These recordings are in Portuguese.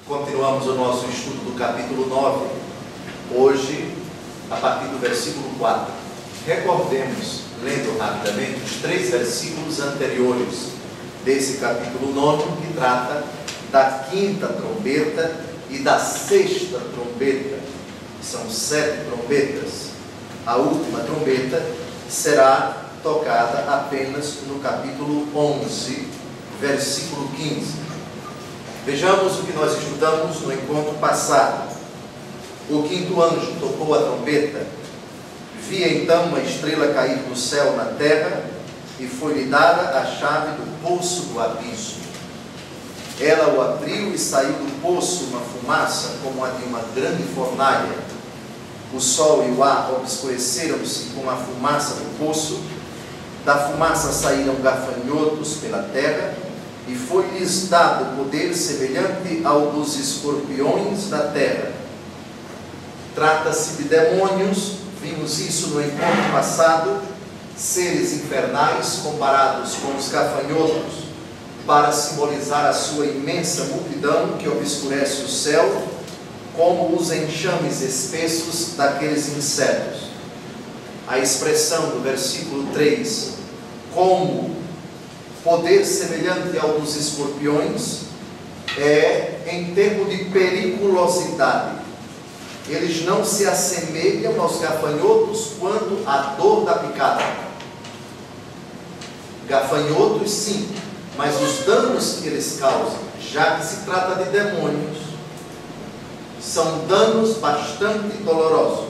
Continuamos o nosso estudo do capítulo 9, hoje, a partir do versículo 4. Recordemos, lendo rapidamente, os 3 versículos anteriores desse capítulo 9, que trata da 5ª trombeta e da 6ª trombeta. São 7 trombetas. A última trombeta será tocada apenas no capítulo 11, versículo 15. Vejamos o que nós estudamos no encontro passado. O 5º anjo tocou a trombeta. Vi então uma estrela cair do céu na terra, e foi-lhe dada a chave do poço do abismo. Ela o abriu e saiu do poço uma fumaça, como a de uma grande fornalha. O sol e o ar obscureceram-se com a fumaça do poço. Da fumaça saíram gafanhotos pela terra, e foi-lhes dado poder semelhante ao dos escorpiões da terra. Trata-se de demônios, vimos isso no encontro passado, seres infernais comparados com os gafanhotos, para simbolizar a sua imensa multidão que obscurece o céu, como os enxames espessos daqueles insetos. A expressão do versículo 3, como poder semelhante ao dos escorpiões, é em termos de periculosidade. Eles não se assemelham aos gafanhotos quanto à dor da picada. Gafanhotos sim, mas os danos que eles causam, já que se trata de demônios, são danos bastante dolorosos.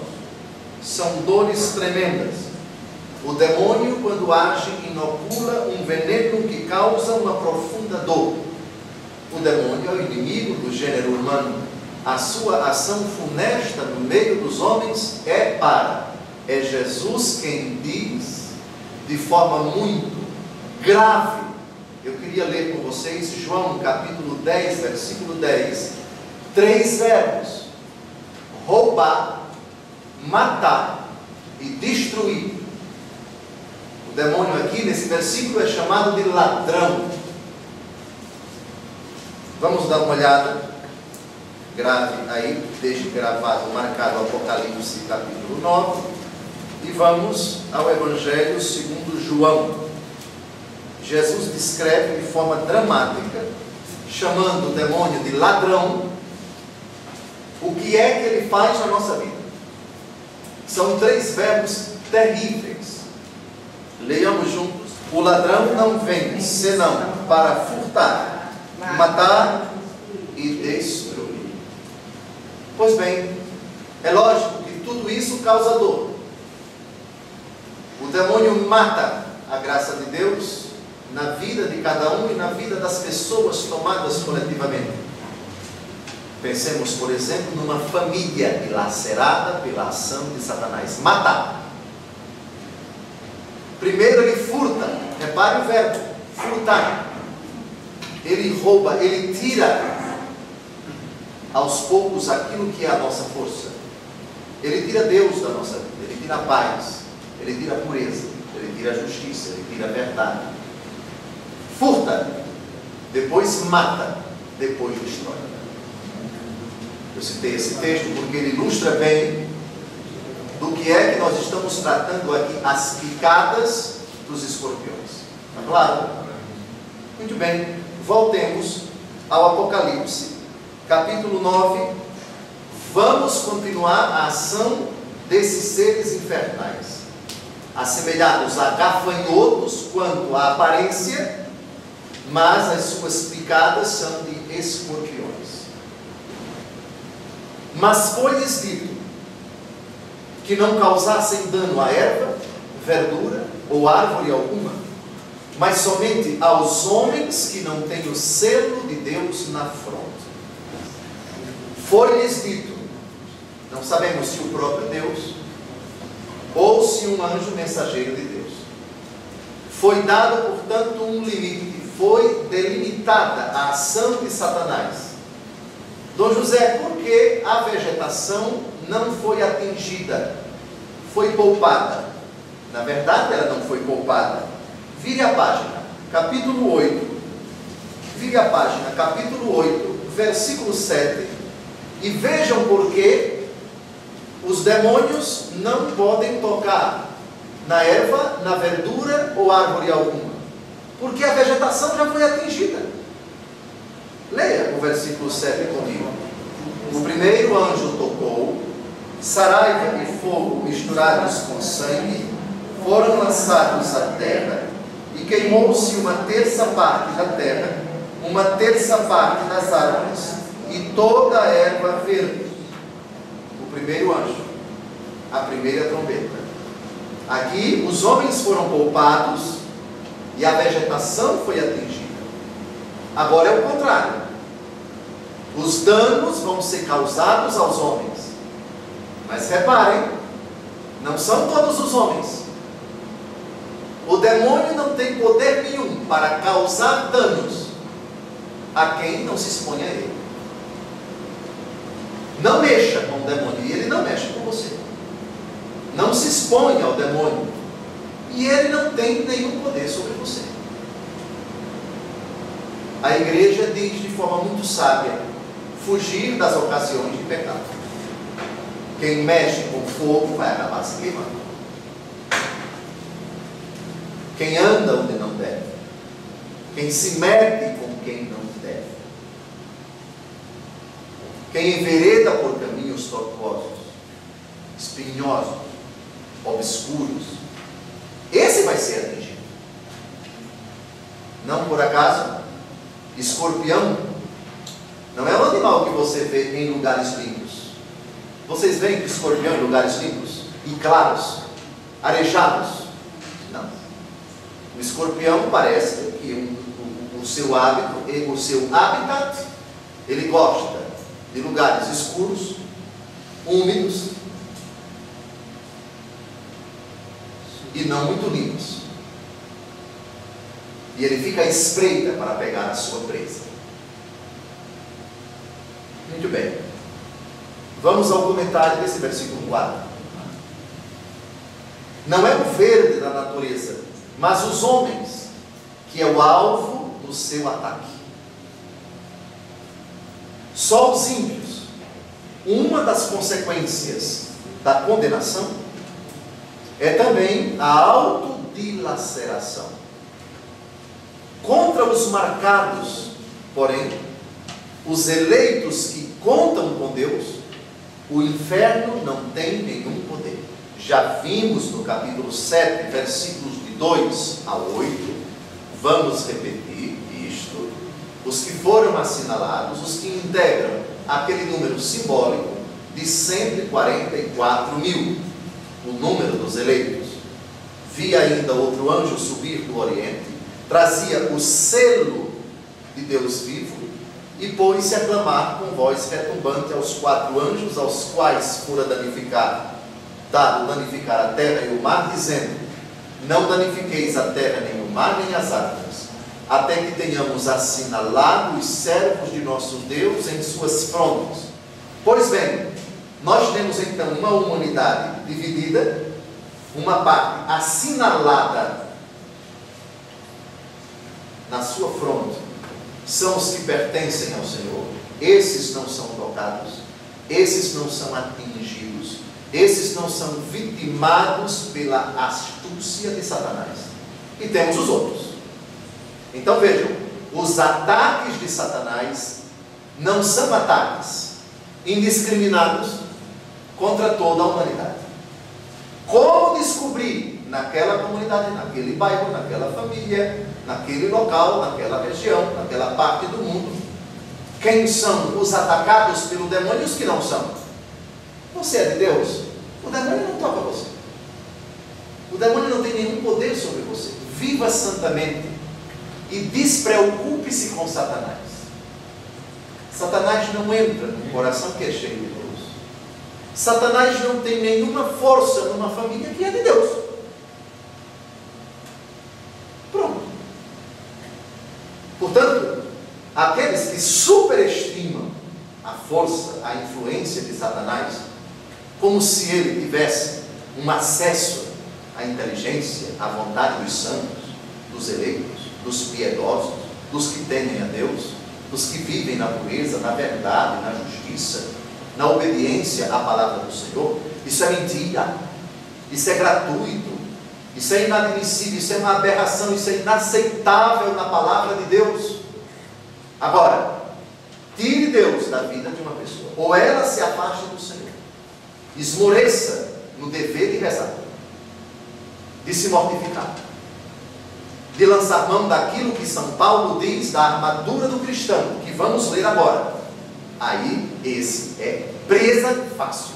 São dores tremendas. O demônio, quando age, inocula um veneno que causa uma profunda dor. O demônio é o inimigo do gênero humano. A sua ação funesta no meio dos homens é Jesus quem diz, de forma muito grave. Eu queria ler com vocês João capítulo 10, versículo 10. 3 verbos: roubar, matar e destruir. O demônio aqui nesse versículo é chamado de ladrão. Vamos dar uma olhada. Grave aí, deixe gravado, marcado Apocalipse capítulo 9. E vamos ao Evangelho segundo João. Jesus descreve de forma dramática, chamando o demônio de ladrão, o que é que ele faz na nossa vida. São 3 verbos terríveis. Leiamos juntos. O ladrão não vem senão para furtar, matar e destruir. Pois bem, é lógico que tudo isso causa dor. O demônio mata a graça de Deus na vida de cada um e na vida das pessoas tomadas coletivamente. Pensemos, por exemplo, numa família dilacerada pela ação de Satanás. Matar. Primeiro ele furta. Repare o verbo, furtar. Ele rouba, ele tira aos poucos aquilo que é a nossa força. Ele tira Deus da nossa vida, ele tira a paz, ele tira a pureza, ele tira a justiça, ele tira a verdade. Furta, depois mata, depois destrói. Eu citei esse texto porque ele ilustra bem do que é que nós estamos tratando aqui, as picadas dos escorpiões. Está claro? Muito bem, voltemos ao Apocalipse, capítulo 9. Vamos continuar a ação desses seres infernais, assemelhados a gafanhotos quanto à aparência, mas as suas picadas são de escorpiões. Mas foi-lhes dito que não causassem dano à erva, verdura ou árvore alguma, mas somente aos homens que não têm o selo de Deus na fronte. Foi-lhes dito, não sabemos se o próprio Deus ou se um anjo mensageiro de Deus. Foi dado, portanto, um limite, foi delimitada a ação de Satanás. Dom José, por que a vegetação não foi atingida? Foi poupada. Na verdade, ela não foi poupada. Vire a página, capítulo 8. Vire a página, capítulo 8, versículo 7, e vejam por que os demônios não podem tocar na erva, na verdura ou árvore alguma, porque a vegetação já foi atingida. Leia o versículo 7 comigo. O primeiro anjo tocou, saraiva e fogo misturados com sangue foram lançados à terra, e queimou-se uma terça parte da terra, uma terça parte das árvores e toda a erva verde. O primeiro anjo, a primeira trombeta. Aqui os homens foram poupados e a vegetação foi atingida. Agora é o contrário. Os danos vão ser causados aos homens. Mas reparem, não são todos os homens. O demônio não tem poder nenhum para causar danos a quem não se expõe a ele. Não mexa com o demônio, e ele não mexe com você. Não se expõe ao demônio, e ele não tem nenhum poder sobre você. A igreja diz de forma muito sábia: fugir das ocasiões de pecado. Quem mexe com fogo vai acabar se queimando. Quem anda onde não deve, quem se mete com quem não deve, quem envereda por caminhos tortuosos, espinhosos, obscuros, esse vai ser atingido. Não por acaso, escorpião não é um animal que você vê em lugares limpos. Vocês veem que escorpião em lugares limpos e claros, arejados? Não. O escorpião parece que o seu hábito, o seu habitat, ele gosta de lugares escuros, úmidos e não muito limpos. E ele fica à espreita para pegar a sua presa. Muito bem. Vamos ao comentário desse versículo 4. Não é o verde da natureza, mas os homens, que é o alvo do seu ataque. Só os ímpios. Uma das consequências da condenação é também a autodilaceração. Contra os marcados, porém, os eleitos que contam com Deus, o inferno não tem nenhum poder. Já vimos no capítulo 7, versículos de 2 a 8, vamos repetir isto. Os que foram assinalados, os que integram aquele número simbólico de 144 mil, o número dos eleitos. Vi ainda outro anjo subir do Oriente, trazia o selo de Deus vivo, e pôs-se a clamar com voz retumbante aos 4 anjos, aos quais fora dado danificar a terra e o mar, dizendo: não danifiqueis a terra, nem o mar, nem as árvores, até que tenhamos assinalado os servos de nosso Deus em suas frontes. Pois bem, nós temos então uma humanidade dividida, uma parte assinalada na sua fronte, são os que pertencem ao Senhor. Esses não são tocados, esses não são atingidos, esses não são vitimados pela astúcia de Satanás. E temos os outros. Então vejam, os ataques de Satanás não são ataques indiscriminados contra toda a humanidade. Como descobrir naquela comunidade, naquele bairro, naquela família, naquele local, naquela região, naquela parte do mundo, quem são os atacados pelo demônio e os que não são? Você é de Deus? O demônio não toca você. O demônio não tem nenhum poder sobre você. Viva santamente e despreocupe-se com Satanás. Satanás não entra num coração que é cheio de Deus. Satanás não tem nenhuma força numa família que é de Deus. Pronto. Portanto, aqueles que superestimam a força, a influência de Satanás, como se ele tivesse um acesso à inteligência, à vontade dos santos, dos eleitos, dos piedosos, dos que temem a Deus, os que vivem na pureza, na verdade, na justiça, na obediência à palavra do Senhor. Isso é mentira, isso é gratuito, isso é inadmissível, isso é uma aberração, isso é inaceitável na palavra de Deus. Agora, tire Deus da vida de uma pessoa, ou ela se afaste do Senhor, esmoreça no dever de rezar, de se mortificar, de lançar mão daquilo que São Paulo diz da armadura do cristão, que vamos ler agora. Aí, esse é presa fácil.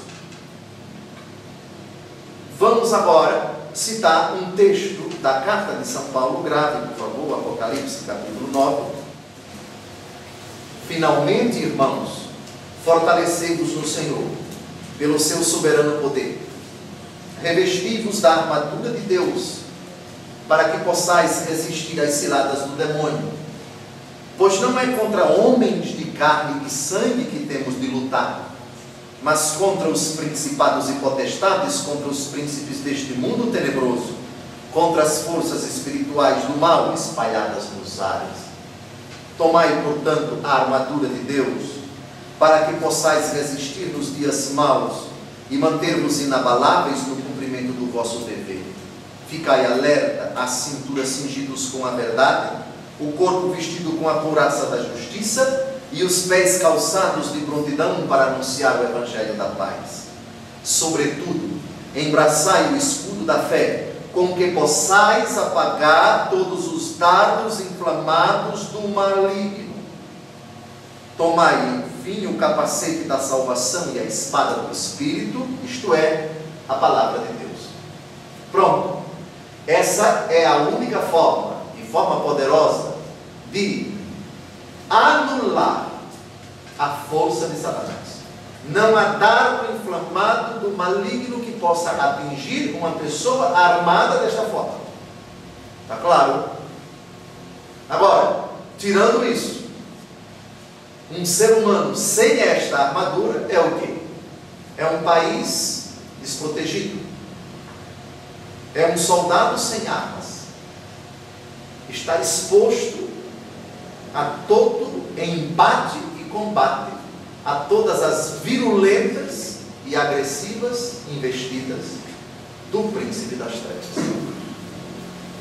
Vamos agora citar um texto da carta de São Paulo, grave, por favor, Apocalipse, capítulo 9. Finalmente, irmãos, fortalecei-vos no Senhor, pelo seu soberano poder. Revesti-vos da armadura de Deus, para que possais resistir às ciladas do demônio. Pois não é contra homens de carne e sangue que temos de lutar, mas contra os principados e potestades, contra os príncipes deste mundo tenebroso, contra as forças espirituais do mal espalhadas nos ares. Tomai, portanto, a armadura de Deus, para que possais resistir nos dias maus e manter-vos inabaláveis no cumprimento do vosso dever. Ficai alerta, a cintura cingidos com a verdade, o corpo vestido com a couraça da justiça e os pés calçados de prontidão para anunciar o Evangelho da paz. Sobretudo, embraçai o escudo da fé, com que possais apagar todos os dardos inflamados do maligno. Tomai, enfim, o capacete da salvação e a espada do Espírito, isto é, a palavra de Deus. Pronto. Essa é a única forma, de forma poderosa, de anular a força de Satanás. Não há dardo inflamado do maligno que possa atingir uma pessoa armada desta forma. Está claro? Agora, tirando isso, um ser humano sem esta armadura é o quê? É um país desprotegido. É um soldado sem armas. Está exposto a todo embate e combate, a todas as virulentas e agressivas investidas do príncipe das trevas.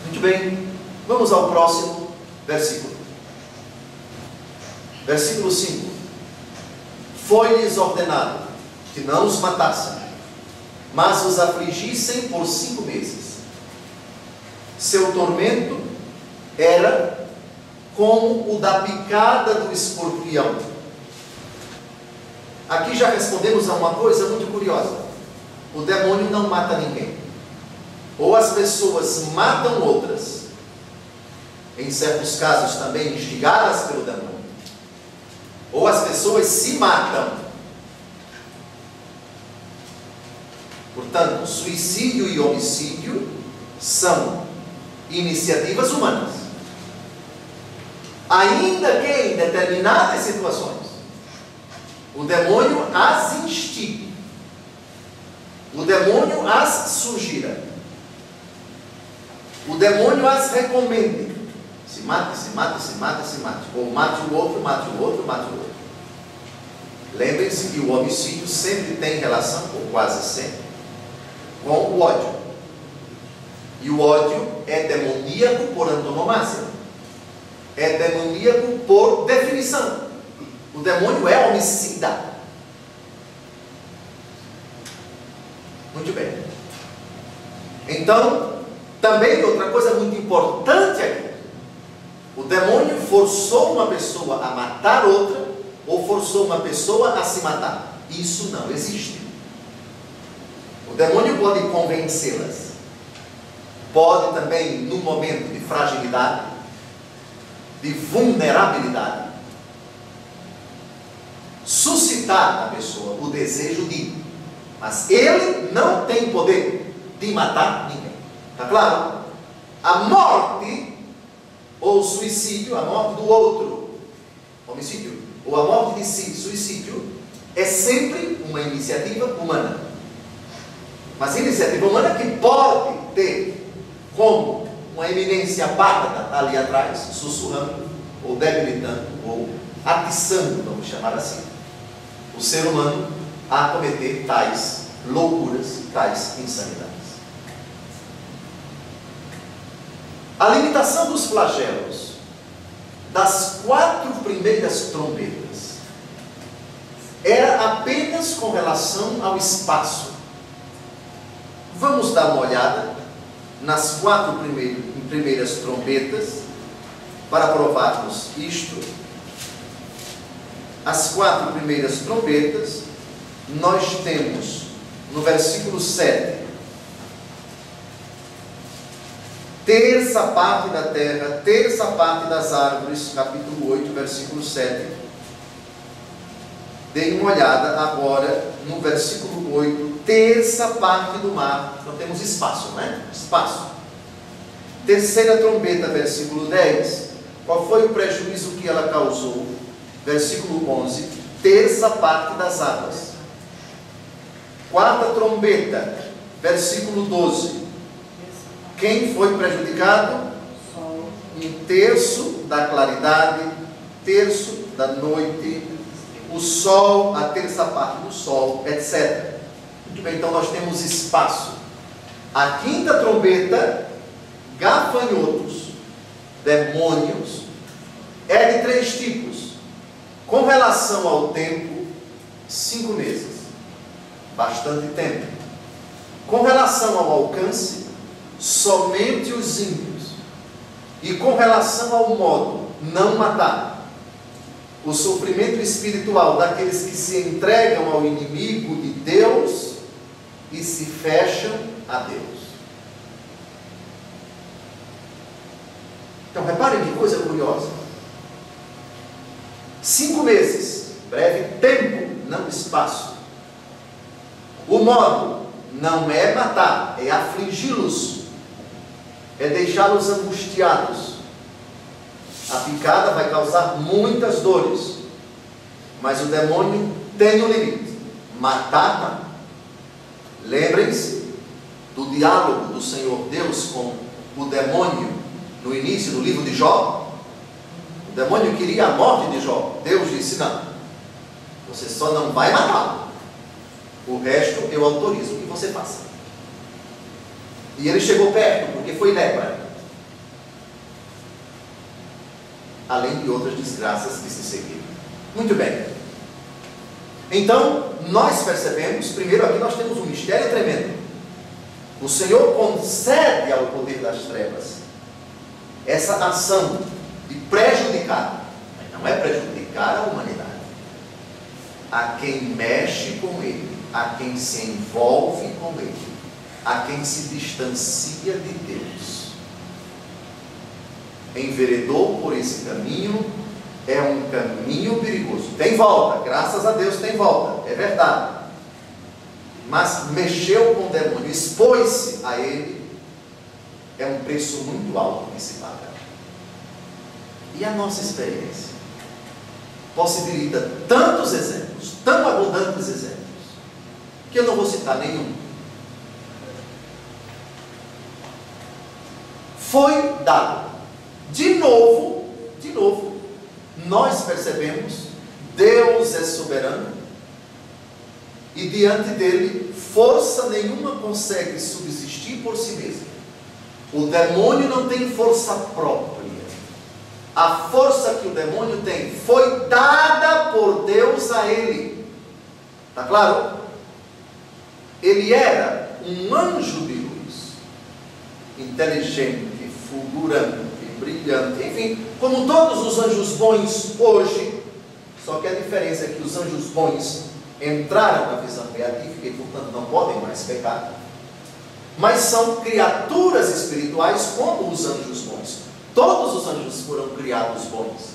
Muito bem, vamos ao próximo versículo. Versículo 5. Foi-lhes ordenado que não os matassem, mas os afligissem por 5 meses. Seu tormento era como o da picada do escorpião. Aqui já respondemos a uma coisa muito curiosa. O demônio não mata ninguém. Ou as pessoas matam outras, em certos casos também instigadas pelo demônio, ou as pessoas se matam. Portanto, suicídio e homicídio são iniciativas humanas, ainda que em determinadas situações o demônio as instigue, o demônio as sugira, o demônio as recomende: se mate, se mate, se mate, se mate, ou mate o outro, mate o outro, mate o outro. Lembrem-se que o homicídio sempre tem relação, ou quase sempre, com o ódio. E o ódio é demoníaco por antonomasia, é demoníaco por definição. O demônio é homicida. Muito bem. Então, também outra coisa muito importante aqui: o demônio forçou uma pessoa a matar outra, ou forçou uma pessoa a se matar. Isso não existe. O demônio pode convencê-las, pode também, num momento de fragilidade, de vulnerabilidade, suscitar na pessoa o desejo de, mas ele não tem poder de matar ninguém. Está claro? A morte ou suicídio, a morte do outro, homicídio, ou a morte de si, suicídio, é sempre uma iniciativa humana. Mas iniciativa humana que pode ter como uma eminência bárbara ali atrás, sussurrando, ou debilitando, ou atiçando, vamos chamar assim, o ser humano a cometer tais loucuras, tais insanidades. A limitação dos flagelos das 4 primeiras trombetas era apenas com relação ao espaço. Vamos dar uma olhada nas 4 primeiras trombetas para provarmos isto. As 4 primeiras trombetas, nós temos no versículo 7, terça parte da terra, terça parte das árvores, capítulo 8, versículo 7. Deem uma olhada agora no versículo 8, terça parte do mar. Então temos espaço, não é? Espaço. Terceira trombeta, versículo 10. Qual foi o prejuízo que ela causou? Versículo 11, terça parte das águas. Quarta trombeta, versículo 12. Quem foi prejudicado? Um terço da claridade, terço da noite, o sol, a terça parte do sol, etc. Muito bem, então nós temos espaço. A quinta trombeta, gafanhotos, demônios, é de 3 tipos. Com relação ao tempo, 5 meses, bastante tempo. Com relação ao alcance, somente os ímpios. E com relação ao modo, não matar. O sofrimento espiritual daqueles que se entregam ao inimigo de Deus e se fecham a Deus. Então reparem que coisa curiosa. 5 meses, breve tempo, não espaço. O modo não é matar, é afligi-los, é deixá-los angustiados. A picada vai causar muitas dores, mas o demônio tem um limite: matar não. Lembrem-se do diálogo do Senhor Deus com o demônio no início do livro de Jó. O demônio queria a morte de Jó. Deus disse: não, você só não vai matá-lo, o resto eu autorizo que você faça. E ele chegou perto, porque foi lepra, além de outras desgraças que se seguiram. Muito bem. Então, nós percebemos, primeiro aqui nós temos um mistério tremendo. O Senhor concede ao poder das trevas essa ação de prejudicar, mas não é prejudicar a humanidade, a quem mexe com ele, a quem se envolve com ele, a quem se distancia de Deus. Enveredou por esse caminho, é um caminho perigoso. Tem volta, graças a Deus tem volta, é verdade. Mas mexeu com o demônio, expôs-se a ele, é um preço muito alto que se paga. E a nossa experiência possibilita tantos exemplos, tão abundantes exemplos, que eu não vou citar nenhum. Foi dado. De novo, nós percebemos, Deus é soberano, e diante dele, força nenhuma consegue subsistir por si mesma. O demônio não tem força própria. A força que o demônio tem foi dada por Deus a ele. Está claro? Ele era um anjo de luz, inteligente, fulgurante, brilhante, enfim, como todos os anjos bons hoje. Só que a diferença é que os anjos bons entraram na visão beatífica e, portanto, não podem mais pecar. Mas são criaturas espirituais como os anjos bons. Todos os anjos foram criados bons.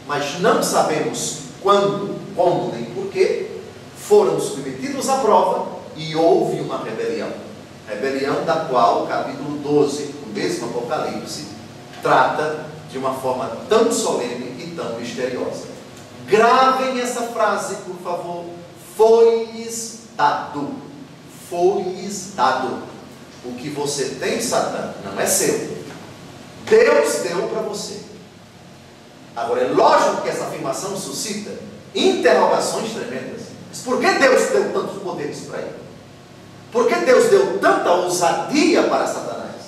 Mas não sabemos quando, como nem porquê, foram submetidos à prova e houve uma rebelião. Rebelião da qual o capítulo 12, o mesmo Apocalipse, trata de uma forma tão solene e tão misteriosa. Gravem essa frase, por favor. Foi-lhes dado. Foi-lhes dado. O que você tem, Satã, não é seu. Deus deu para você. Agora, é lógico que essa afirmação suscita interrogações tremendas. Mas por que Deus deu tantos poderes para ele? Por que Deus deu tanta ousadia para Satanás?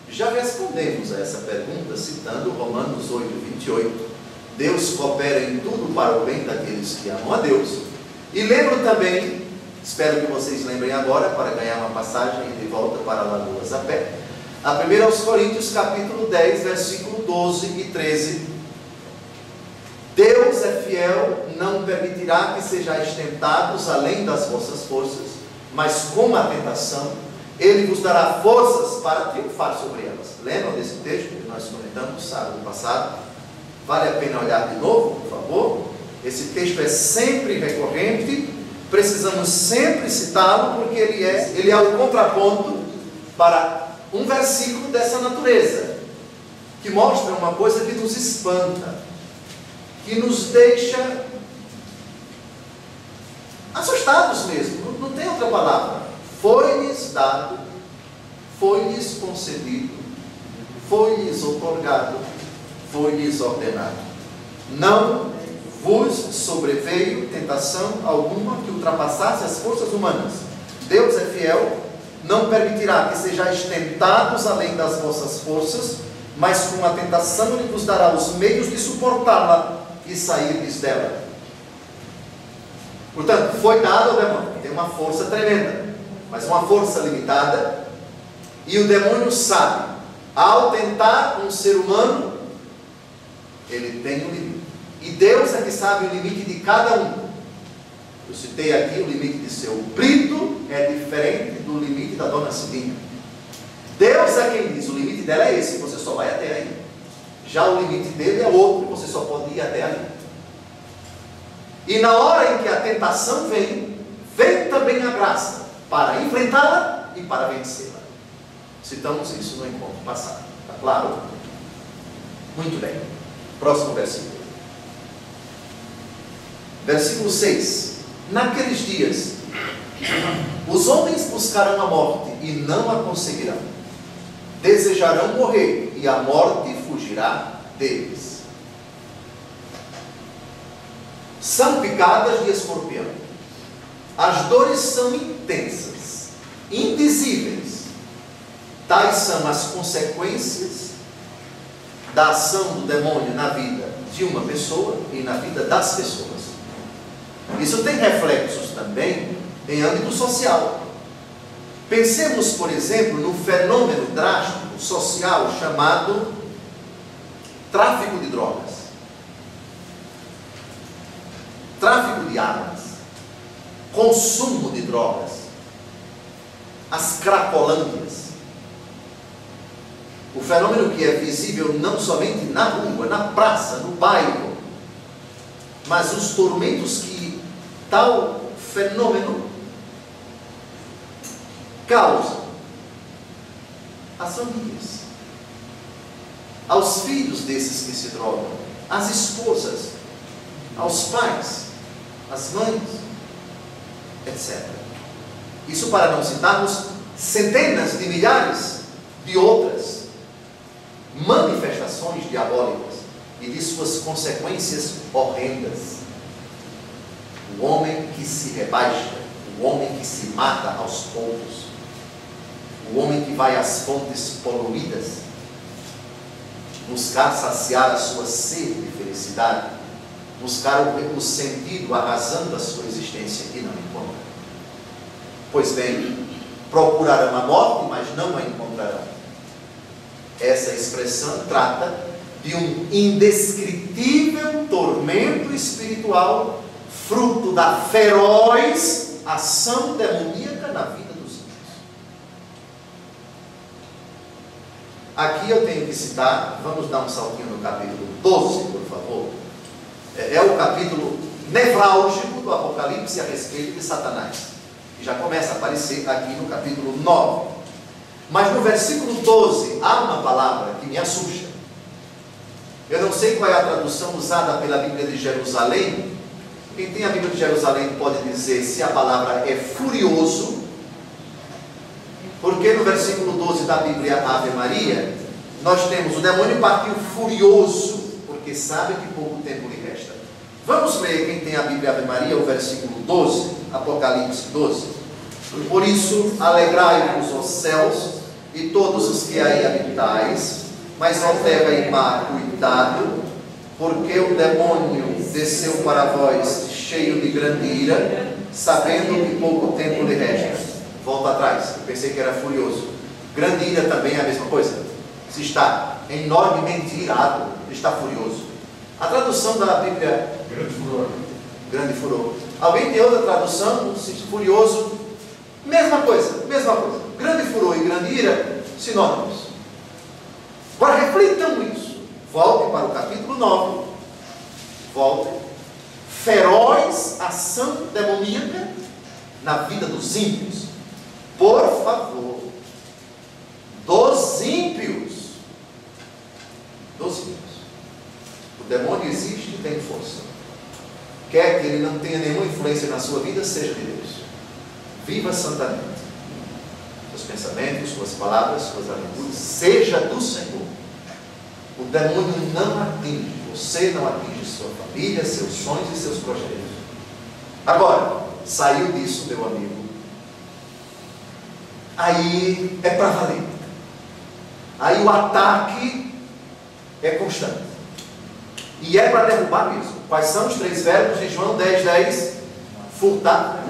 Já respondemos a essa pergunta citando Romanos 8, 28. Deus coopera em tudo para o bem daqueles que amam a Deus. E lembro também, espero que vocês lembrem agora, para ganhar uma passagem de volta para Lagoas a pé, a 1 Coríntios capítulo 10, versículo 12 e 13. Deus é fiel, não permitirá que sejais tentados além das vossas forças, mas com a tentação, Ele vos dará forças para triunfar sobre elas. Lembram desse texto que nós comentamos sábado passado? Vale a pena olhar de novo, por favor? Esse texto é sempre recorrente, precisamos sempre citá-lo, porque ele é o contraponto para um versículo dessa natureza, que mostra uma coisa que nos espanta, que nos deixa assustados mesmo, não tem outra palavra. Foi-lhes dado, foi-lhes concedido, foi-lhes otorgado, foi-lhes ordenado. Não vos sobreveio tentação alguma que ultrapassasse as forças humanas. Deus é fiel, não permitirá que sejais tentados além das vossas forças, mas com a tentação Ele vos dará os meios de suportá-la e sairdes dela. Portanto, foi dado ao demônio, tem uma força tremenda, mas uma força limitada, e o demônio sabe, ao tentar um ser humano, ele tem um limite, e Deus é que sabe o limite de cada um. Eu citei aqui o limite de seu Brito, é diferente do limite da dona Cidinha. Deus é quem diz, o limite dela é esse, você só vai até aí. Já o limite dele é outro, você só pode ir até ali. E na hora em que a tentação vem também a graça para enfrentá-la e para vencê-la. Citamos isso no encontro passado, está claro? Muito bem, próximo versículo. Versículo 6. Naqueles dias, os homens buscarão a morte e não a conseguirão. Desejarão morrer e a morte fugirá deles. São picadas de escorpião. As dores são intensas, indizíveis. Tais são as consequências da ação do demônio na vida de uma pessoa e na vida das pessoas. Isso tem reflexos também em âmbito social. Pensemos, por exemplo, no fenômeno drástico social chamado tráfico de drogas, tráfico de armas, consumo de drogas, as cracolândias. O fenômeno que é visível não somente na rua, na praça, no bairro, mas os tormentos que tal fenômeno causa às famílias, aos filhos desses que se drogam, às esposas, aos pais, às mães, etc. Isso para não citarmos centenas de milhares de outras manifestações diabólicas e de suas consequências horrendas. O homem que se rebaixa, o homem que se mata aos poucos, o homem que vai às fontes poluídas buscar saciar a sua sede de felicidade, buscar o sentido, a razão da sua existência e não encontra. Pois bem, procurarão a morte, mas não a encontrarão. Essa expressão trata de um indescritível tormento espiritual, fruto da feroz ação demoníaca na vida dos ímpios. Aqui eu tenho que citar, vamos dar um saltinho no capítulo 12, por favor. É o capítulo nevrálgico do Apocalipse a respeito de Satanás, que já começa a aparecer aqui no capítulo 9. Mas no versículo 12 há uma palavra que me assusta. Eu não sei qual é a tradução usada pela Bíblia de Jerusalém. Quem tem a Bíblia de Jerusalém pode dizer se a palavra é furioso, porque no versículo 12 da Bíblia Ave Maria, nós temos o demônio partiu furioso, porque porque sabe que pouco tempo lhe resta. Vamos ler, quem tem a Bíblia Ave Maria, o versículo 12, Apocalipse 12. Por isso, alegrai-vos, ó céus, e todos os que aí habitais, mas ó terra e mar, cuidado, porque o demônio desceu para vós cheio de grande ira, sabendo que pouco tempo lhe resta. Volta atrás, eu pensei que era furioso. Grande ira também é a mesma coisa. Se está enormemente irado, está furioso. A tradução da Bíblia... Grande furor. Grande furor. Alguém tem outra tradução? Furioso. Mesma coisa, mesma coisa. Grande furor e grande ira, sinônimos. Agora reflitam isso. Volte para o capítulo 9. Volte. Feroz ação demoníaca na vida dos ímpios. Por favor. Dos ímpios. Dos ímpios. O demônio existe e tem força. Quer que ele não tenha nenhuma influência na sua vida, seja de Deus. Viva santamente. Seus pensamentos, suas palavras, suas atitudes, seja do Senhor. O demônio não atinge você, não atinge sua família, seus sonhos e seus projetos. Agora, saiu disso, meu amigo. Aí é para valer. Aí o ataque é constante. E é para derrubar mesmo. Quais são os 3 verbos de João 10:10? Furtar,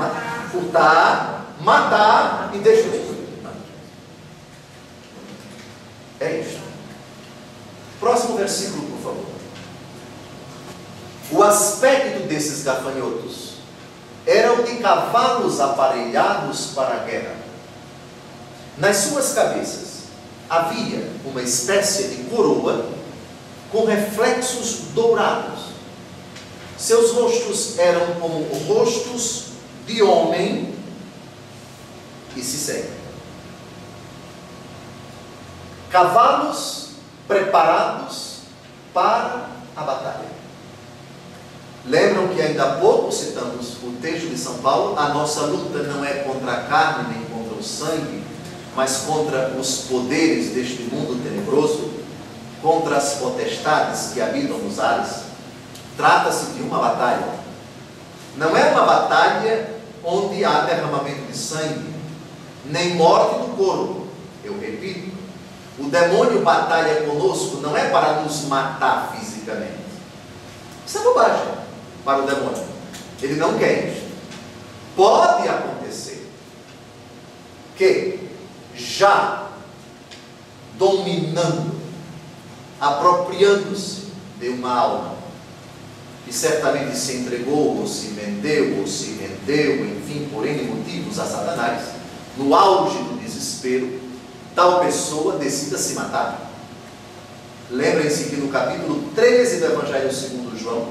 matar e destruir. É isso. Próximo versículo, por favor. O aspecto desses gafanhotos era o de cavalos aparelhados para a guerra. Nas suas cabeças havia uma espécie de coroa com reflexos dourados. Seus rostos eram como rostos de homem e se seguem. Cavalos preparados para a batalha. Lembram que ainda há pouco citamos o texto de São Paulo? A nossa luta não é contra a carne nem contra o sangue, mas contra os poderes deste mundo tenebroso, contra as potestades que habitam nos ares. Trata-se de uma batalha. Não é uma batalha onde há derramamento de sangue, nem morte do corpo. Eu repito, o demônio batalha conosco não é para nos matar fisicamente. Isso é bobagem para o demônio. Ele não quer isso. Pode acontecer que, já dominando, apropriando-se de uma alma, que certamente se entregou, ou se vendeu, ou se rendeu, enfim, por N motivos a Satanás, no auge do desespero, tal pessoa decida se matar. Lembrem-se que no capítulo 13 do Evangelho segundo João,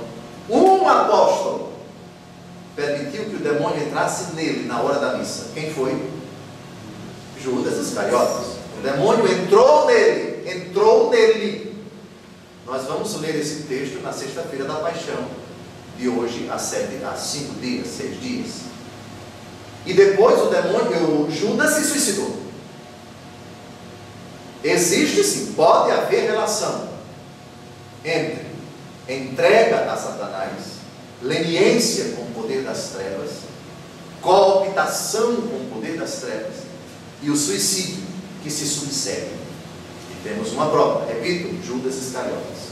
um apóstolo permitiu que o demônio entrasse nele na hora da missa. Quem foi? Judas Iscariotes. O demônio entrou nele. Nós vamos ler esse texto na sexta-feira da paixão, de hoje há 5 dias, 6 dias. E depois o Judas se suicidou. Existe sim, pode haver relação entre entrega a Satanás, leniência com o poder das trevas, cooptação com o poder das trevas e o suicídio que se subsegue. E temos uma prova, repito, Judas Iscariotes.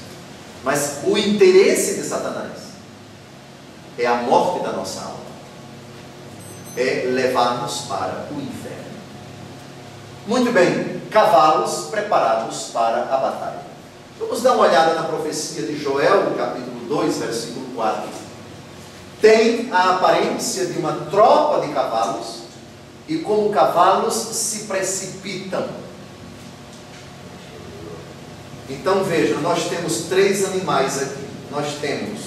Mas o interesse de Satanás é a morte da nossa alma, é levar-nos para o inferno. Muito bem, cavalos preparados para a batalha. Vamos dar uma olhada na profecia de Joel, no capítulo 2, versículo 4. Tem a aparência de uma tropa de cavalos, e como cavalos se precipitam. Então vejam, nós temos 3 animais aqui. Nós temos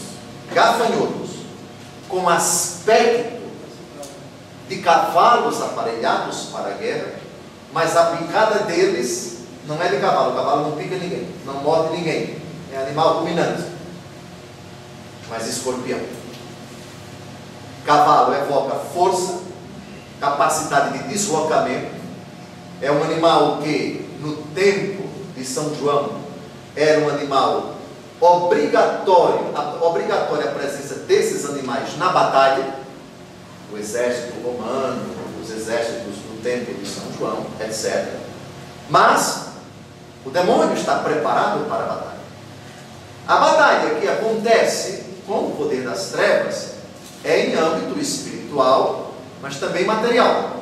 gafanhotos com aspecto de cavalos aparelhados para a guerra, mas a picada deles não é de cavalo. O cavalo não pica ninguém, não morde ninguém, é animal ruminante, mas escorpião. Cavalo evoca força, capacidade de deslocamento. É um animal que no tempo de São João era um animal obrigatória a presença desses animais na batalha, o exército romano, os exércitos do templo de São João, etc. Mas o demônio está preparado para a batalha. A batalha que acontece com o poder das trevas é em âmbito espiritual, mas também material.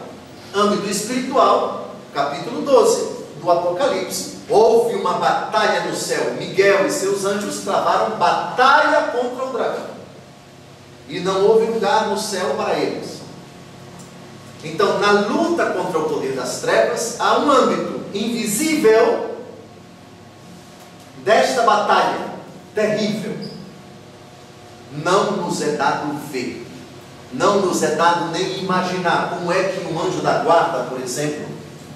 Âmbito espiritual, capítulo 12 do Apocalipse. Houve uma batalha no céu. Miguel e seus anjos travaram batalha contra o dragão. E não houve lugar no céu para eles. Então, na luta contra o poder das trevas, há um âmbito invisível desta batalha terrível. Não nos é dado ver, não nos é dado nem imaginar como é que um anjo da guarda, por exemplo,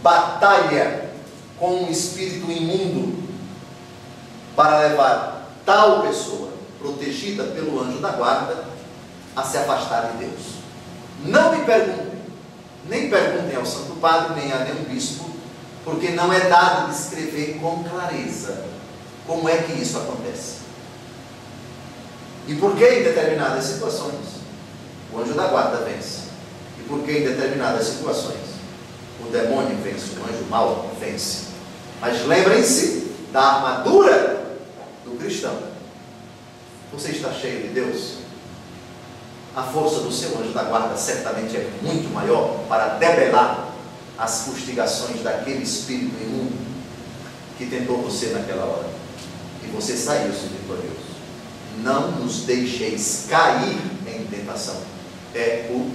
batalha com um espírito imundo para levar tal pessoa, protegida pelo anjo da guarda, a se afastar de Deus. Não me perguntem, nem perguntem ao Santo Padre, nem a nenhum bispo, porque não é dado descrever com clareza como é que isso acontece. E por que em determinadas situações o anjo da guarda vence? E por que em determinadas situações o demônio vence, o anjo mau vence? Mas lembrem-se da armadura do cristão. Você está cheio de Deus? A força do seu anjo da guarda certamente é muito maior para debelar as fustigações daquele espírito imundo que tentou você naquela hora. E você saiu-se vitorioso. Não nos deixeis cair em tentação. É o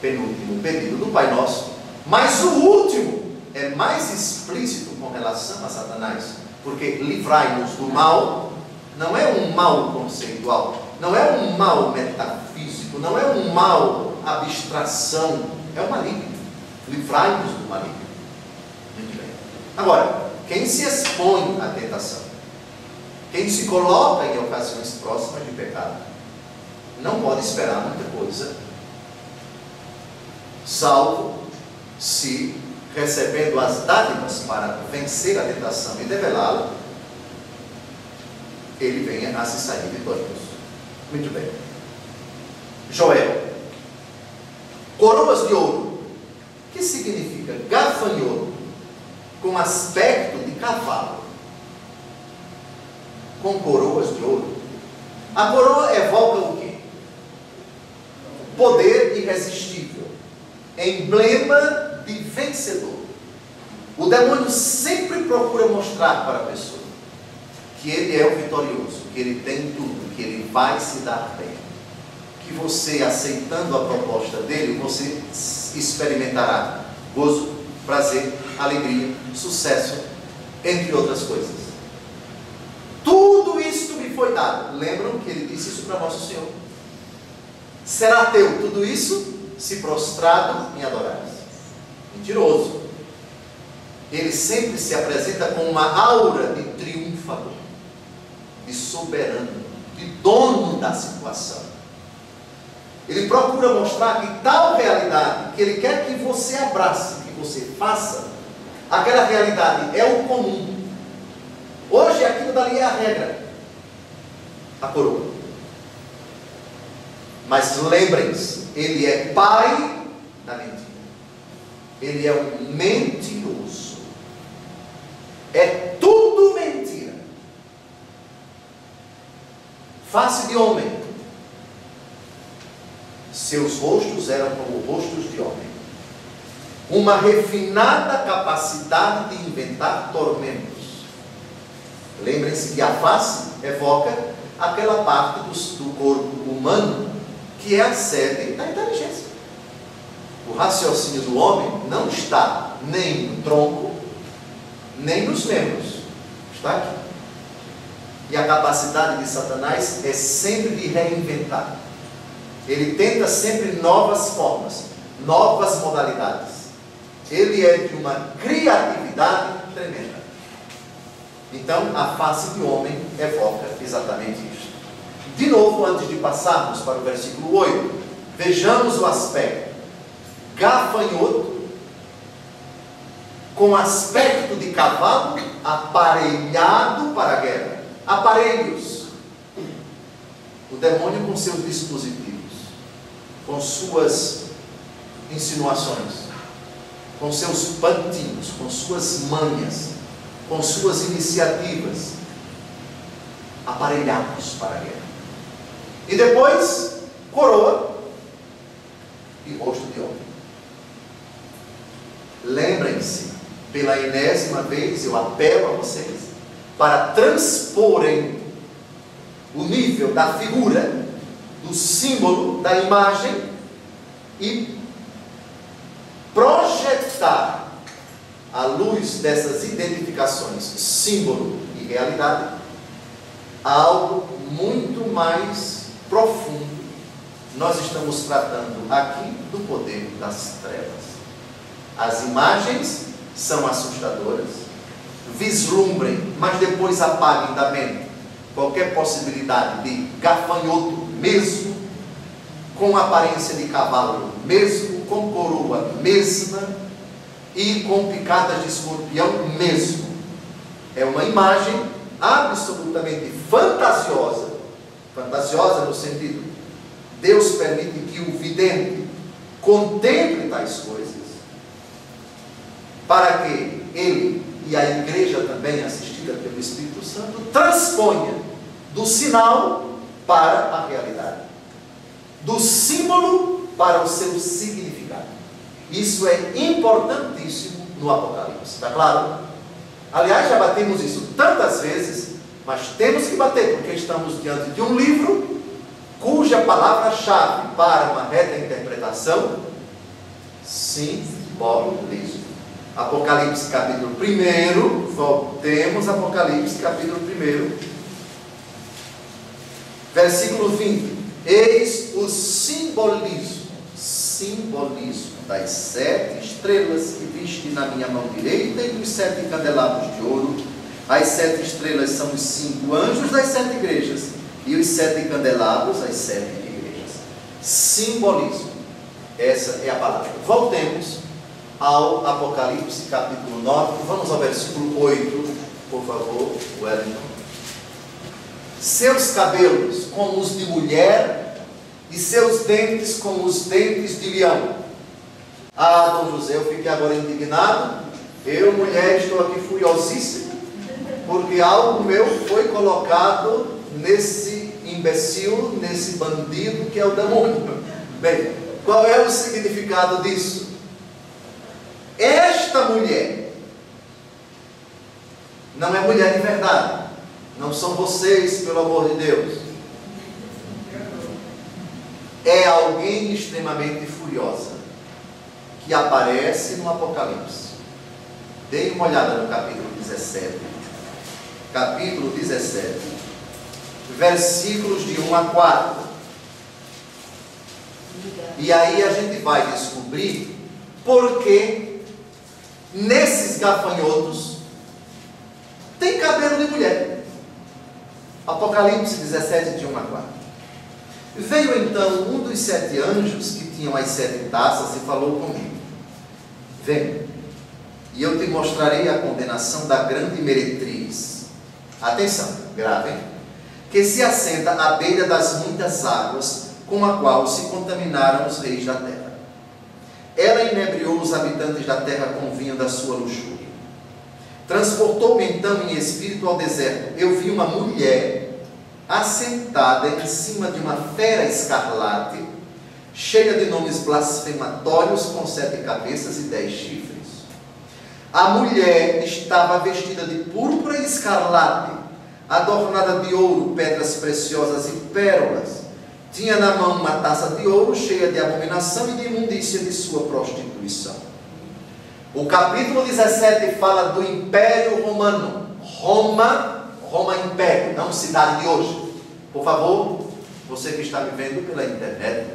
penúltimo pedido do Pai Nosso. Mas o último é mais explícito com relação a Satanás. Porque livrai-nos do mal não é um mal conceitual, não é um mal metafísico, não é um mal abstração, é o maligno. Livrai-nos do maligno. Muito bem. Agora, quem se expõe à tentação, quem se coloca em ocasiões próximas de pecado, não pode esperar muita coisa, salvo se, recebendo as dádivas para vencer a tentação e debelá-la, ele venha a se sair vitorioso. Muito bem. Joel. Coroas de ouro. O que significa? Gafanhoto com aspecto de cavalo, com coroas de ouro. A coroa evoca o quê? Poder irresistível, emblema de vencedor. O demônio sempre procura mostrar para a pessoa que ele é o vitorioso, que ele tem tudo, que ele vai se dar bem. Que você, aceitando a proposta dele, você experimentará gozo, prazer, alegria, sucesso, entre outras coisas. Tudo isto me foi dado. Lembram que ele disse isso para Nosso Senhor? Será teu tudo isso, se prostrado me adorares. Mentiroso. Ele sempre se apresenta com uma aura de triunfador, de soberano, de dono da situação. Ele procura mostrar que tal realidade que ele quer que você abrace, que você faça, aquela realidade é o comum. Hoje aquilo dali é a regra, a coroa. Mas lembrem-se, ele é pai da mentira. Ele é um mentiroso. É tudo mentira. Face de homem. Seus rostos eram como rostos de homem. Uma refinada capacidade de inventar tormentos. Lembrem-se que a face evoca aquela parte do corpo humano que é a sede da inteligência. O raciocínio do homem não está nem no tronco, nem nos membros. Está aqui. E a capacidade de Satanás é sempre de reinventar. Ele tenta sempre novas formas, novas modalidades. Ele é de uma criatividade tremenda. Então, a face de homem evoca exatamente isso. De novo, antes de passarmos para o versículo 8, vejamos o aspecto. Gafanhoto, com aspecto de cavalo, aparelhado para a guerra. Aparelhos. demônio com seus dispositivos, com suas insinuações, com seus pantinhos, com suas manhas, com suas iniciativas, aparelhados para a guerra. E depois, coroa e rosto de homem. Lembrem-se, pela enésima vez, eu apelo a vocês, para transporem o nível da figura, do símbolo, da imagem, e projetar, à luz dessas identificações, símbolo e realidade, algo muito mais profundo. Nós estamos tratando aqui do poder das trevas. As imagens são assustadoras, vislumbrem, mas depois apaguem da mente qualquer possibilidade de gafanhoto mesmo, com aparência de cavalo mesmo, com coroa mesma e com picadas de escorpião mesmo. É uma imagem absolutamente fantasiosa, fantasiosa no sentido, Deus permite que o vidente contemple tais coisas, para que ele e a igreja também, assistida pelo Espírito Santo, transponha do sinal para a realidade, do símbolo para o seu significado. Isso é importantíssimo no Apocalipse, está claro? Aliás, já batemos isso tantas vezes, mas temos que bater, porque estamos diante de um livro cuja palavra-chave para uma reta interpretação, simbolismo. Apocalipse capítulo 1, voltemos a Apocalipse capítulo 1, versículo 20. Eis o simbolismo das 7 estrelas que viste na minha mão direita e dos 7 candelabros de ouro. As 7 estrelas são os 5 anjos das 7 igrejas e os 7 candelabros as 7 igrejas. Simbolismo, essa é a palavra. Voltemos ao Apocalipse capítulo 9, vamos ao versículo 8, por favor, Wellington. Seus cabelos como os de mulher e seus dentes como os dentes de leão. Ah, Dom José, eu fiquei agora indignado. Eu, mulher, estou aqui furiosíssimo, porque algo meu foi colocado nesse imbecil, nesse bandido que é o demônio. Bem, qual é o significado disso? Esta mulher não é mulher de verdade. Não são vocês, pelo amor de Deus. É alguém extremamente furiosa que aparece no Apocalipse. Dê uma olhada no capítulo 17. Capítulo 17, versículos de 1 a 4. E aí a gente vai descobrir porque nesses gafanhotos tem cabelo de mulher. Apocalipse 17, de 1 a 4. Veio então um dos 7 anjos que tinham as 7 taças e falou comigo: vem, e eu te mostrarei a condenação da grande meretriz. Atenção, gravem, que se assenta à beira das muitas águas, com a qual se contaminaram os reis da terra. Ela inebriou os habitantes da terra com o vinho da sua luxúria. Transportou-me então em espírito ao deserto. Eu vi uma mulher assentada em cima de uma fera escarlate, cheia de nomes blasfematórios, com 7 cabeças e 10 chifres. A mulher estava vestida de púrpura e escarlate, adornada de ouro, pedras preciosas e pérolas. Tinha na mão uma taça de ouro cheia de abominação e de imundícia de sua prostituição. O capítulo 17 fala do Império Romano. Roma Império, não cidade de hoje. Por favor, você que está me vendo pela internet,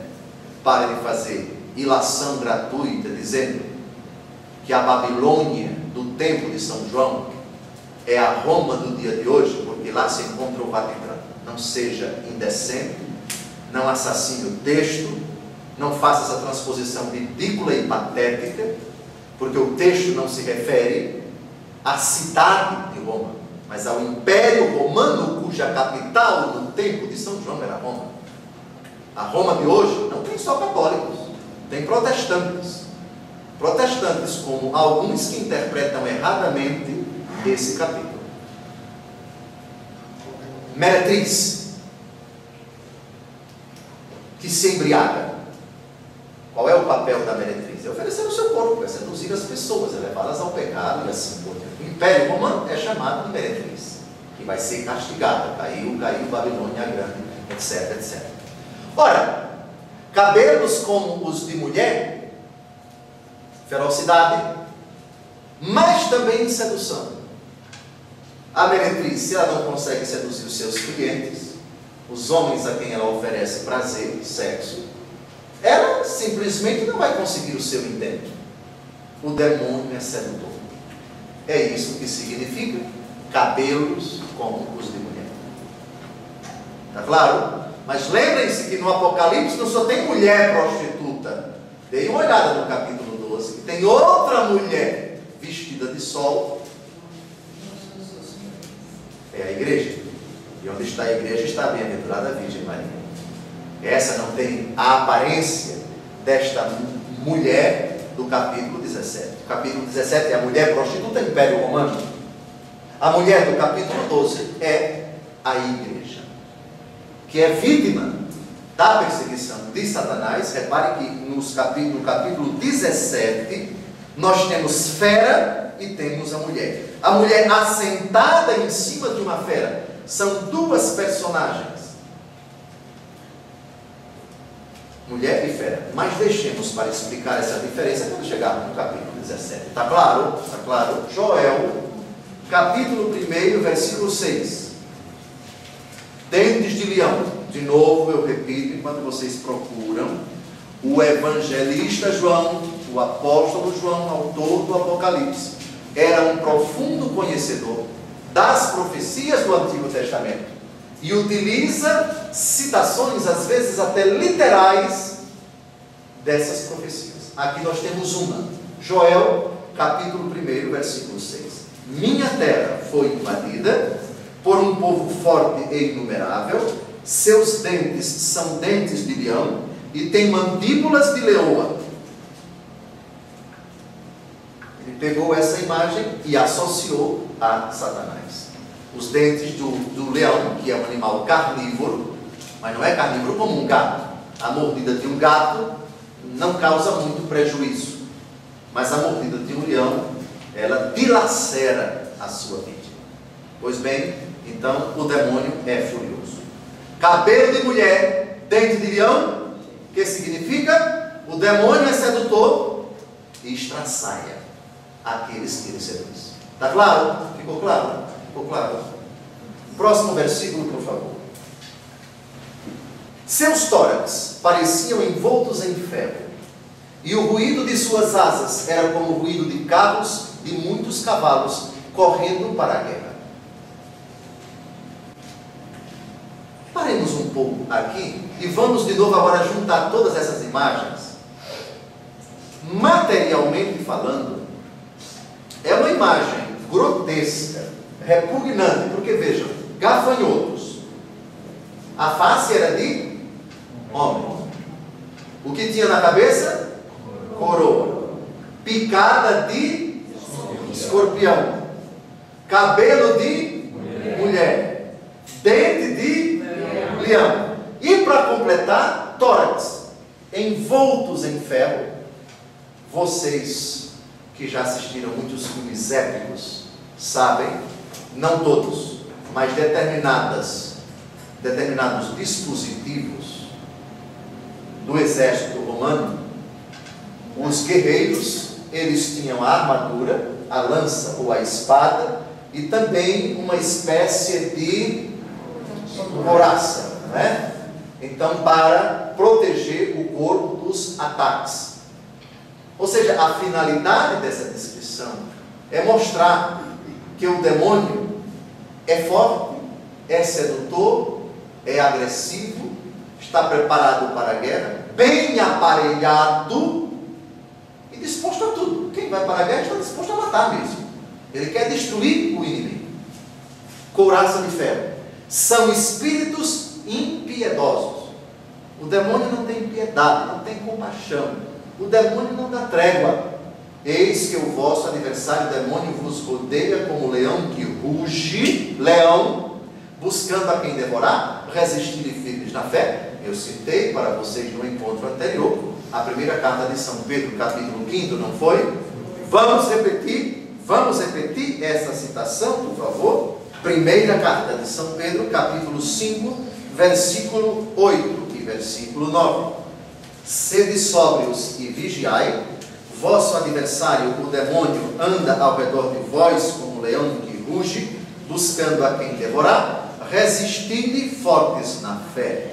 pare de fazer ilação gratuita dizendo que a Babilônia do tempo de São João é a Roma do dia de hoje, porque lá se encontra o Vaticano. Não seja indecente, não assassine o texto, não faça essa transposição ridícula e patética, porque o texto não se refere à cidade de Roma, mas ao Império Romano, cuja capital no tempo de São João era Roma. A Roma de hoje não tem só católicos, tem protestantes. Protestantes como alguns que interpretam erradamente esse capítulo. Meretriz, que se embriaga. Qual é o papel da meretriz? É oferecer o seu corpo, é seduzir as pessoas, é levá-las ao pecado e assim por diante. O Império Romano é chamado de meretriz, que vai ser castigada. Caiu Babilônia Grande, etc, etc. Ora, cabelos como os de mulher, ferocidade, mas também sedução. A meretriz, se ela não consegue seduzir os seus clientes, os homens a quem ela oferece prazer, sexo, ela simplesmente não vai conseguir o seu intento. O demônio é sedutor. É isso que significa cabelos como os de mulher. Está claro? Mas lembrem-se que no Apocalipse não só tem mulher prostituta. Deem uma olhada no capítulo 12, que tem outra mulher vestida de sol. É a igreja. E onde está a igreja está a bem-aventurada Virgem Maria. Essa não tem a aparência desta mulher do capítulo 17. O capítulo 17 é a mulher prostituta do Império Romano. A mulher do capítulo 12 é a igreja, que é vítima da perseguição de Satanás. Repare que no capítulo 17 nós temos fera e temos a mulher. A mulher assentada em cima de uma fera. São duas personagens, mulher e fera. Mas deixemos para explicar essa diferença quando chegarmos no capítulo 17. Está claro? Está claro? Joel, capítulo 1, versículo 6. Dentes de leão. De novo eu repito, enquanto vocês procuram, o evangelista João, o apóstolo João, autor do Apocalipse, era um profundo conhecedor das profecias do Antigo Testamento e utiliza citações, às vezes até literais, dessas profecias. Aqui nós temos uma. Joel, capítulo 1, versículo 6. Minha terra foi invadida por um povo forte e inumerável, seus dentes são dentes de leão e tem mandíbulas de leoa. Ele pegou essa imagem e associou a Satanás. Os dentes do leão, que é um animal carnívoro, mas não é carnívoro como um gato. A mordida de um gato não causa muito prejuízo, mas a mordida de um leão, ela dilacera a sua vítima. Pois bem, então o demônio é furioso. Cabelo de mulher, dente de leão, que significa? O demônio é sedutor e estraçalha aqueles que ele seduz. Está claro? Ficou claro? Ficou claro? Próximo versículo, por favor. Seus tórax pareciam envoltos em ferro, e o ruído de suas asas era como o ruído de carros de muitos cavalos correndo para a guerra. Paremos um pouco aqui e vamos de novo agora juntar todas essas imagens. Materialmente falando, é uma imagem grotesca, repugnante, porque vejam, gafanhotos. A face era de homem. O que tinha na cabeça? Coroa. Picada de escorpião. Cabelo de mulher. Dente de leão. E para completar, tórax. Envoltos em ferro. Vocês que já assistiram muitos filmes épicos sabem, não todos, mas determinados dispositivos do exército romano, os guerreiros, eles tinham a armadura, a lança ou a espada, e também uma espécie de couraça, né? Então, para proteger o corpo dos ataques. Ou seja, a finalidade dessa descrição é mostrar que o demônio é forte, é sedutor, é agressivo, está preparado para a guerra, bem aparelhado e disposto a tudo. Quem vai para a guerra está disposto a matar mesmo. Ele quer destruir o inimigo. Couraça de ferro. São espíritos impiedosos. O demônio não tem piedade, não tem compaixão. O demônio não dá trégua. Eis que o vosso adversário, o demônio, vos rodeia como leão que ruge, leão, buscando a quem devorar, resistindo firmes na fé. Eu citei para vocês no encontro anterior, a primeira carta de São Pedro, capítulo 5, não foi? Vamos repetir essa citação, por favor. Primeira carta de São Pedro, capítulo 5, versículo 8 e versículo 9. Sede sóbrios e vigiai, vosso adversário, o demônio, anda ao redor de vós como um leão que ruge, buscando a quem devorar, resistindo fortes na fé.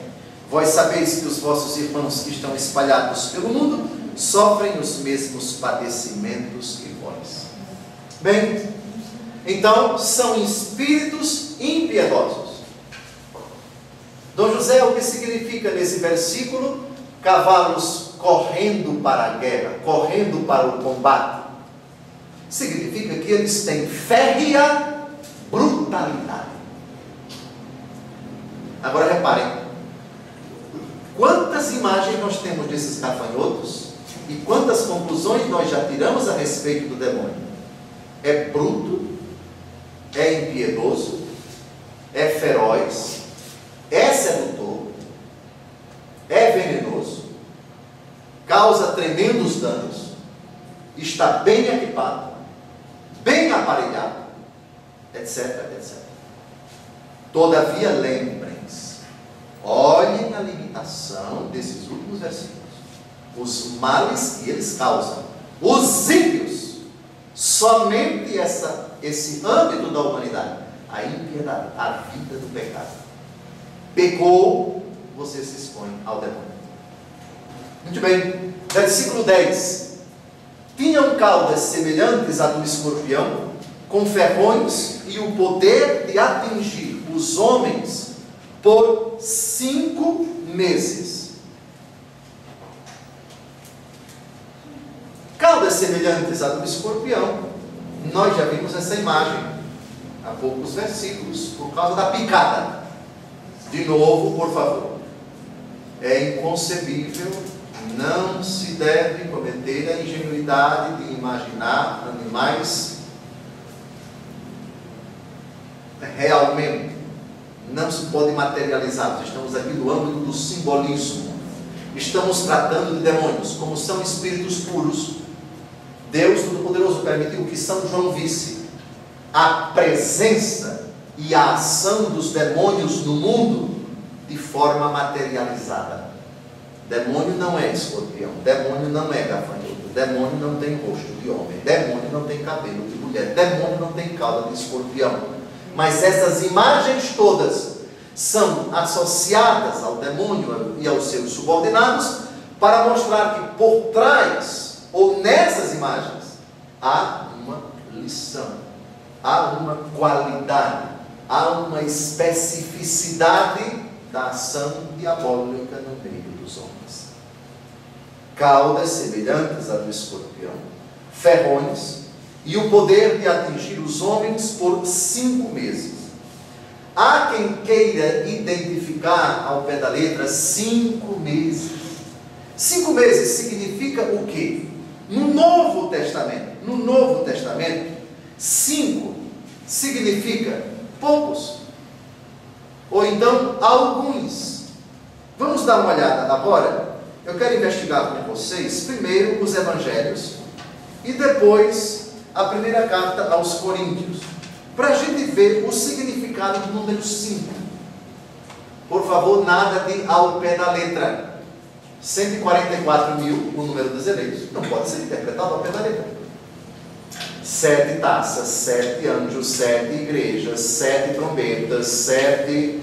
Vós sabeis que os vossos irmãos que estão espalhados pelo mundo sofrem os mesmos padecimentos que vós. Bem, então são espíritos impiedosos. Dom José, o que significa nesse versículo? Cavalos correndo para a guerra, correndo para o combate. Significa que eles têm férrea brutalidade. Agora reparem, quantas imagens nós temos desses gafanhotos e quantas conclusões nós já tiramos a respeito do demônio. É bruto, é impiedoso, é feroz, é sedutor, é venenoso, causa tremendos danos, está bem equipado, bem aparelhado, etc, etc. Todavia, lembrem-se, olhem a limitação desses últimos versículos. Os males que eles causam, os ímpios, somente esse âmbito da humanidade, a impiedade, a vida do pecado. Pecou, você se expõe ao demônio. Muito bem, versículo 10. Tinham caudas semelhantes à do escorpião, com ferrões e o poder de atingir os homens por 5 meses. Caudas semelhantes à do escorpião, nós já vimos essa imagem há poucos versículos, por causa da picada. De novo, por favor, é inconcebível, não se deve cometer a ingenuidade de imaginar animais realmente, não se pode materializar. Estamos aqui no âmbito do simbolismo, estamos tratando de demônios, como são espíritos puros. Deus Todo-Poderoso permitiu que São João visse a presença e a ação dos demônios no mundo de forma materializada. Demônio não é escorpião, demônio não é gafanhoto, demônio não tem rosto de homem, demônio não tem cabelo de mulher, demônio não tem cauda de escorpião. Mas essas imagens todas são associadas ao demônio e aos seus subordinados para mostrar que por trás, ou nessas imagens, há uma lição, há uma qualidade, há uma especificidade da ação diabólica no meio dos homens. Caudas semelhantes à do escorpião, ferrões e o poder de atingir os homens por 5 meses. Há quem queira identificar ao pé da letra 5 meses. 5 meses significa o quê? No Novo Testamento, 5 significa poucos, ou então alguns. Vamos dar uma olhada agora. Eu quero investigar com vocês primeiro os evangelhos e depois a primeira carta aos Coríntios, para a gente ver o significado do número 5. Por favor, nada de ao pé da letra. 144 mil, o número dos eleitos, não pode ser interpretado ao pé da letra. 7 taças, 7 anjos, 7 igrejas, 7 trombetas, 7,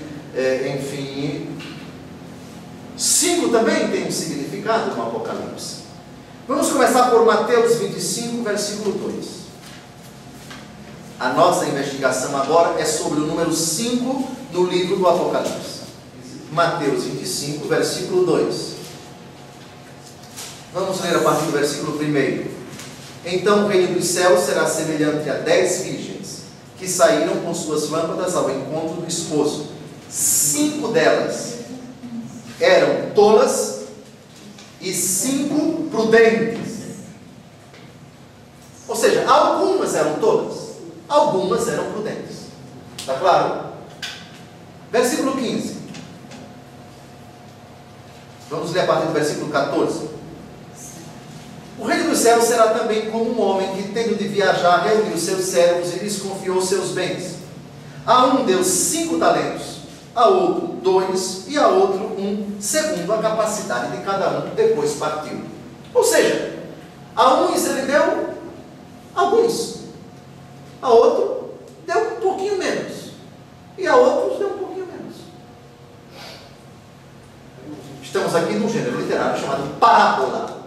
enfim. 5 também tem um significado no Apocalipse. Vamos começar por Mateus 25, versículo 2. A nossa investigação agora é sobre o número 5 do livro do Apocalipse. Mateus 25, versículo 2. Vamos ler a partir do versículo 1. Então o reino dos céus será semelhante a 10 virgens, que saíram com suas lâmpadas ao encontro do esposo. 5 delas eram tolas e 5 prudentes. Ou seja, algumas eram tolas, algumas eram prudentes. Está claro? Versículo 15. Vamos ler a partir do versículo 14. O reino dos céus será também como um homem que, tendo de viajar, reuniu seus servos e lhes confiou seus bens. A um deu 5 talentos, a outro 2 e a outro 1, segundo a capacidade de cada um, depois partiu. Ou seja, a uns ele deu alguns, a outro deu um pouquinho menos, e a outros deu um pouquinho menos. Estamos aqui num gênero literário chamado parábola.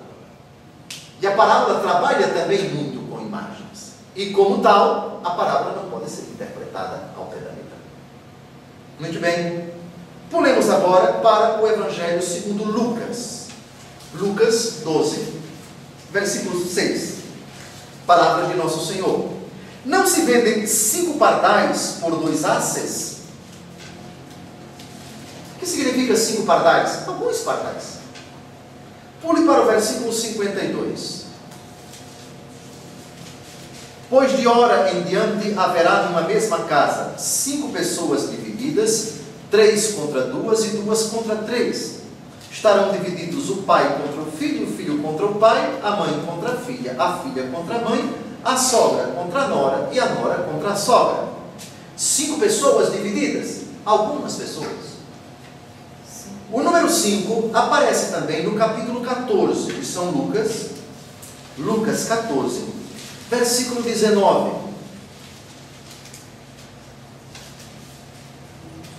E a parábola trabalha também muito com imagens. E como tal, a parábola não pode ser interpretada ao pé da letra. Muito bem. Pulemos agora para o Evangelho segundo Lucas. Lucas 12, versículo 6. Palavras de Nosso Senhor. Não se vendem 5 pardais por 2 asses? O que significa 5 pardais? Alguns pardais. Pule para o versículo 52. Pois de hora em diante haverá numa mesma casa 5 pessoas divididas, 3 contra 2 e 2 contra 3. Estarão divididos o pai contra o filho contra o pai, a mãe contra a filha contra a mãe, a sogra contra a nora e a nora contra a sogra. 5 pessoas divididas, algumas pessoas. O número 5 aparece também no capítulo 14 de São Lucas, Lucas 14, versículo 19.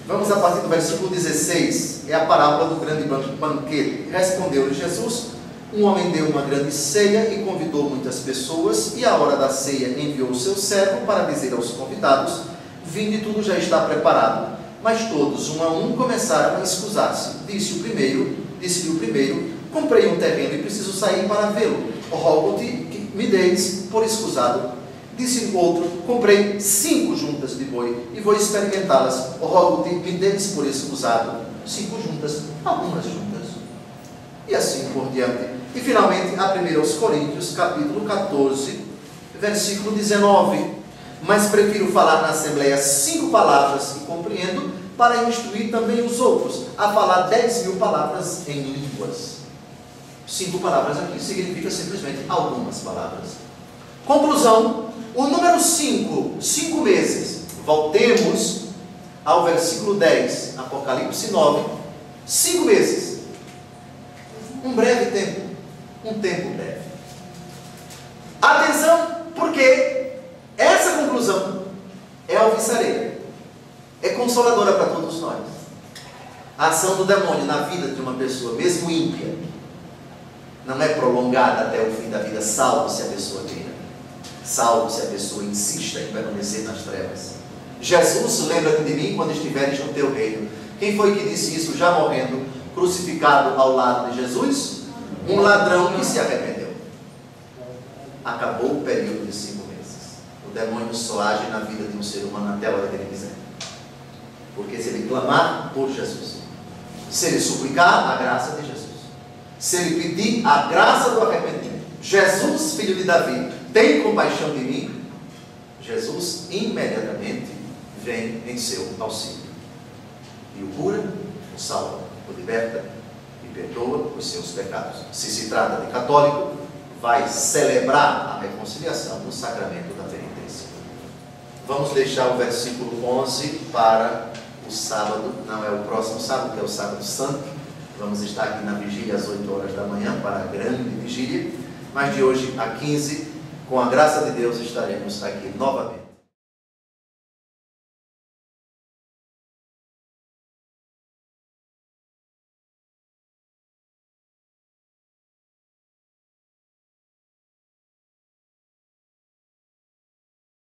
Vamos a partir do versículo 16, é a parábola do grande banquete. Respondeu-lhe Jesus: um homem deu uma grande ceia e convidou muitas pessoas, e à hora da ceia enviou o seu servo para dizer aos convidados: vinde, tudo já está preparado. Mas todos, um a um, começaram a escusar-se. Disse-lhe o primeiro: comprei um terreno e preciso sair para vê-lo. Rogo-te que me deis por escusado. Disse-lhe o outro: comprei 5 juntas de boi e vou experimentá-las. Rogo-te, me deis por escusado. 5 juntas, algumas juntas. E assim por diante. E finalmente, a 1 Coríntios, capítulo 14, versículo 19. Mas prefiro falar na Assembleia 5 palavras que compreendo, para instruir também os outros a falar 10.000 palavras em línguas. 5 palavras aqui significa simplesmente algumas palavras. Conclusão: o número 5, 5 meses. Voltemos ao versículo 10, Apocalipse 9. 5 meses. Um breve tempo. Um tempo breve. Atenção, porque essa conclusão é alvissareira, é consoladora para todos nós. A ação do demônio na vida de uma pessoa, mesmo ímpia, não é prolongada até o fim da vida, salvo se a pessoa queira, salvo se a pessoa insista em permanecer nas trevas. Jesus, lembra-te de mim quando estiveres no teu reino. Quem foi que disse isso já morrendo, crucificado ao lado de Jesus? Um ladrão que se arrependeu. Acabou o período de 5 meses. O demônio só age na vida de um ser humano até a hora que ele quiser. Porque se ele clamar por Jesus, se ele suplicar a graça de Jesus, se ele pedir a graça do arrependimento, Jesus, filho de Davi, tem compaixão de mim, Jesus imediatamente vem em seu auxílio e o cura, o salva, o liberta e perdoa os seus pecados. Se trata de católico, vai celebrar a reconciliação no sacramento da penitência. Vamos deixar o versículo 11 para o sábado, não é o próximo sábado, que é o sábado santo. Vamos estar aqui na vigília às 8 horas da manhã, para a grande vigília, mas de hoje a 15, com a graça de Deus, estaremos aqui novamente.